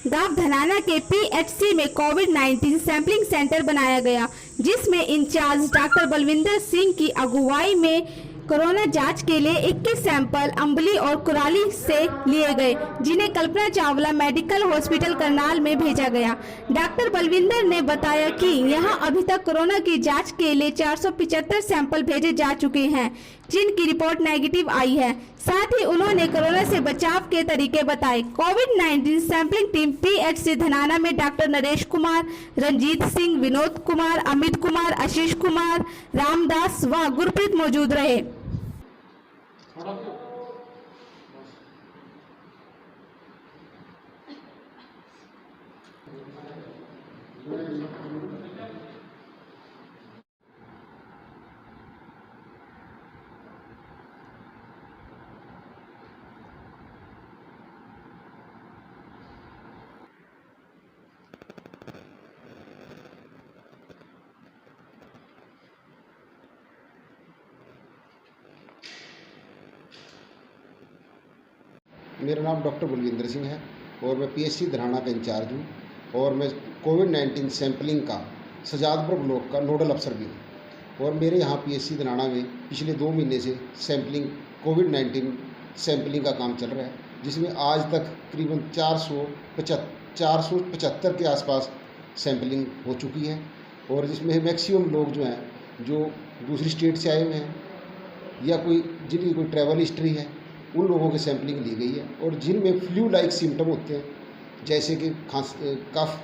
गांव धनाना के पीएचसी में कोविड-19 सैंपलिंग सेंटर बनाया गया, जिसमें इंचार्ज डॉक्टर बलविंदर सिंह की अगुवाई में कोरोना जांच के लिए 21 सैंपल अंबली और कुराली से लिए गए, जिन्हें कल्पना चावला मेडिकल हॉस्पिटल करनाल में भेजा गया। डॉक्टर बलविंदर ने बताया कि यहां अभी तक कोरोना की जांच के लिए 475 सैंपल भेजे जा चुके हैं, जिनकी रिपोर्ट नेगेटिव आई है। साथ ही उन्होंने कोरोना से बचाव के तरीके बताए। कोविड-19 सैंपलिंग टीम पीएचसी धनाना में डॉक्टर नरेश कुमार, रंजीत सिंह, विनोद कुमार, अमित कुमार, आशीष कुमार, रामदास व गुरप्रीत मौजूद रहे। मेरा नाम डॉक्टर बलविंदर सिंह है और मैं पीएचसी धनाना का इंचार्ज हूँ और मैं कोविड-19 सैंपलिंग का सजादपुर ब्लॉक का नोडल अफसर भी हूँ। और मेरे यहाँ पीएचसी धनाना में पिछले 2 महीने से सैंपलिंग कोविड-19 सैंपलिंग का काम चल रहा है, जिसमें आज तक करीबन 475 के आसपास सैंपलिंग हो चुकी है। और जिसमें मैक्सिमम लोग जो हैं, जो दूसरी स्टेट से आए हुए हैं या जिनकी कोई ट्रैवल हिस्ट्री है, उन लोगों की सैंपलिंग ली गई है। और जिनमें फ्लू लाइक सिम्टम होते हैं, जैसे कि कफ,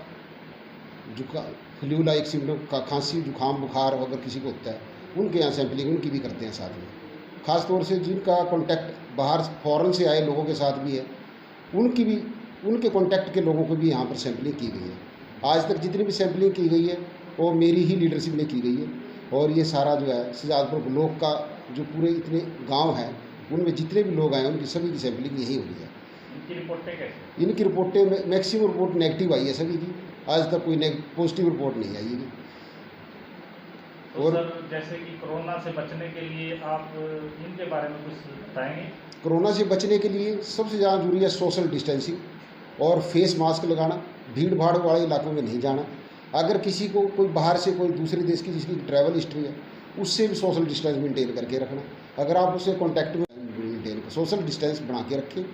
जुकाम, फ्लू लाइक सिम्टम खांसी, जुकाम, बुखार अगर किसी को होता है, उनके यहाँ सैंपलिंग उनकी भी करते हैं साथ में। ख़ास तौर से जिनका कॉन्टैक्ट बाहर फॉरेन से आए लोगों के साथ भी है, उनके कॉन्टैक्ट के लोगों को भी यहाँ पर सैंपलिंग की गई है। आज तक जितनी भी सैंपलिंग की गई है वो मेरी ही लीडरशिप में की गई है। और ये सारा जो है सजादपुर ब्लॉक का जो पूरे इतने गाँव हैं, उनमें जितने भी लोग आए उनकी सभी की सैंपलिंग यही हो रही है। इनकी रिपोर्टें मैक्सिमम रिपोर्ट नेगेटिव आई है सभी की। आज तक कोई पॉजिटिव रिपोर्ट नहीं आई है। तो और सर, जैसे कि कोरोना से बचने के लिए आप इनके बारे में कुछ बताएंगे? कोरोना से बचने के लिए सबसे ज़्यादा जरूरी है सोशल डिस्टेंसिंग और फेस मास्क लगाना, भीड़ भाड़ वाले इलाकों में नहीं जाना। अगर किसी को कोई बाहर से कोई दूसरे देश की जिसकी ट्रैवल हिस्ट्री है, उससे भी सोशल डिस्टेंस मेंटेन करके रखना। अगर आप उससे कॉन्टैक्ट में सोशल डिस्टेंस बना के रखें।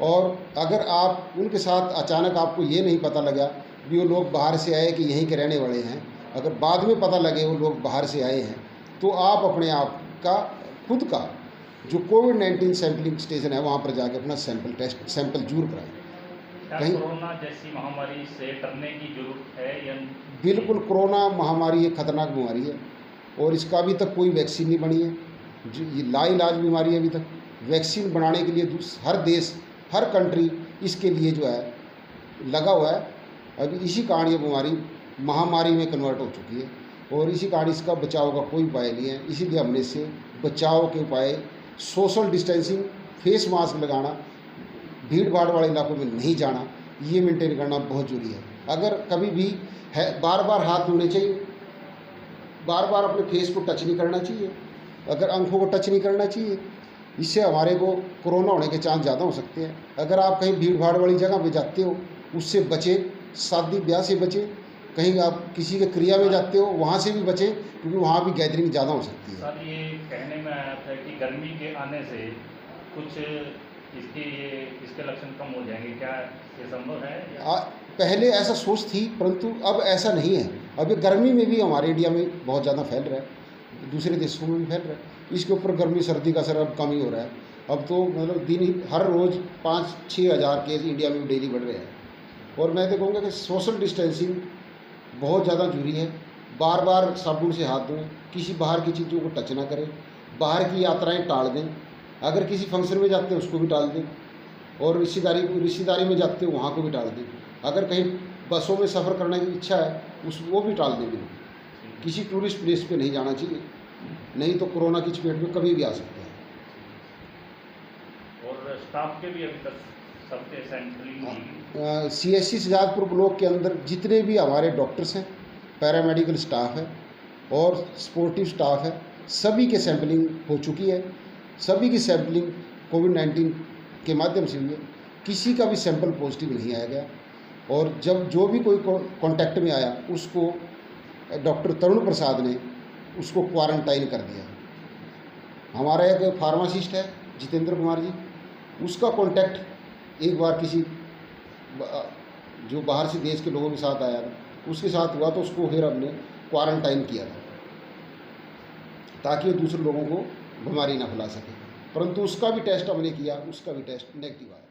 और अगर आप उनके साथ अचानक आपको ये नहीं पता लगा कि वो लोग बाहर से आए कि यहीं के रहने वाले हैं, अगर बाद में पता लगे वो लोग बाहर से आए हैं, तो आप अपने आप का खुद का जो कोविड-19 सैंपलिंग स्टेशन है वहाँ पर जाके अपना सैंपल जरूर कराएं। कहीं कोरोना जैसी महामारी से डरने की जरूरत है या? बिल्कुल, कोरोना महामारी एक खतरनाक बीमारी है और इसका अभी तक कोई वैक्सीन नहीं बनी है। जो ये लाइलाज बीमारी है, अभी तक वैक्सीन बनाने के लिए हर देश, हर कंट्री इसके लिए जो है लगा हुआ है। अभी इसी कारण ये बीमारी महामारी में कन्वर्ट हो चुकी है और इसी कारण इसका बचाव का कोई उपाय नहीं है। इसीलिए हमने से बचाव के उपाय सोशल डिस्टेंसिंग, फेस मास्क लगाना, भीड़ भाड़ वाले इलाकों में नहीं जाना, ये मेंटेन करना बहुत जरूरी है। अगर कभी भी है, बार बार हाथ धोने चाहिए, बार बार अपने फेस को टच नहीं करना चाहिए, अगर आंखों को टच नहीं करना चाहिए। इससे हमारे को कोरोना होने के चांस ज़्यादा हो सकते हैं। अगर आप कहीं भीड़ भाड़ वाली जगह पे जाते हो, उससे बचें। शादी ब्याह से बचें। कहीं आप किसी के क्रिया में जाते हो, वहाँ से भी बचें, क्योंकि वहाँ भी गैदरिंग ज़्यादा हो सकती है। सर, ये कहने में आया था कि गर्मी के आने से कुछ इसके लक्षण कम हो जाएंगे, क्या ये संभव है? पहले ऐसा सोच थी, परंतु अब ऐसा नहीं है। अभी गर्मी में भी हमारे इंडिया में बहुत ज़्यादा फैल रहा है, दूसरे देशों में भी फैल रहा है। इसके ऊपर गर्मी सर्दी का असर अब कम ही हो रहा है। अब तो मतलब हर रोज़ 5-6 हज़ार केस इंडिया में डेली बढ़ रहे हैं। और मैं तो कहूँगा कि सोशल डिस्टेंसिंग बहुत ज़्यादा जरूरी है। बार बार साबुन से हाथ धोएं, किसी बाहर की चीज़ों को टच ना करें, बाहर की यात्राएं टाल दें। अगर किसी फंक्शन में जाते हैं उसको भी टाल दें, और रिश्तेदारी में जाते हो वहाँ को भी टाल दें। अगर कहीं बसों में सफ़र करने की इच्छा है वो भी टाल दें। बिल्कुल किसी टूरिस्ट प्लेस पे नहीं जाना चाहिए, नहीं तो कोरोना की चपेट में कभी भी आ सकते हैं। और स्टाफ के भी अभी तक सबके सैंपलिंग CHC सजादपुर ब्लॉक के अंदर जितने भी हमारे डॉक्टर्स हैं, पैरामेडिकल स्टाफ है और स्पोर्टिव स्टाफ है, सभी के सैंपलिंग हो चुकी है। सभी की सैंपलिंग कोविड-19 के माध्यम से हुई है। किसी का भी सैंपल पॉजिटिव नहीं आया गया। और जब जो भी कोई कांटेक्ट में आया उसको डॉक्टर तरुण प्रसाद ने उसको क्वारंटाइन कर दिया। हमारा एक फार्मासिस्ट है जितेंद्र कुमार जी, उसका कांटेक्ट एक बार किसी जो बाहर से देश के लोगों के साथ आया था उसके साथ हुआ, तो उसको फिर हमने क्वारंटाइन किया था ताकि वो दूसरे लोगों को बीमारी ना फैला सके। परंतु उसका भी टेस्ट हमने किया, उसका भी टेस्ट नेगेटिव आया।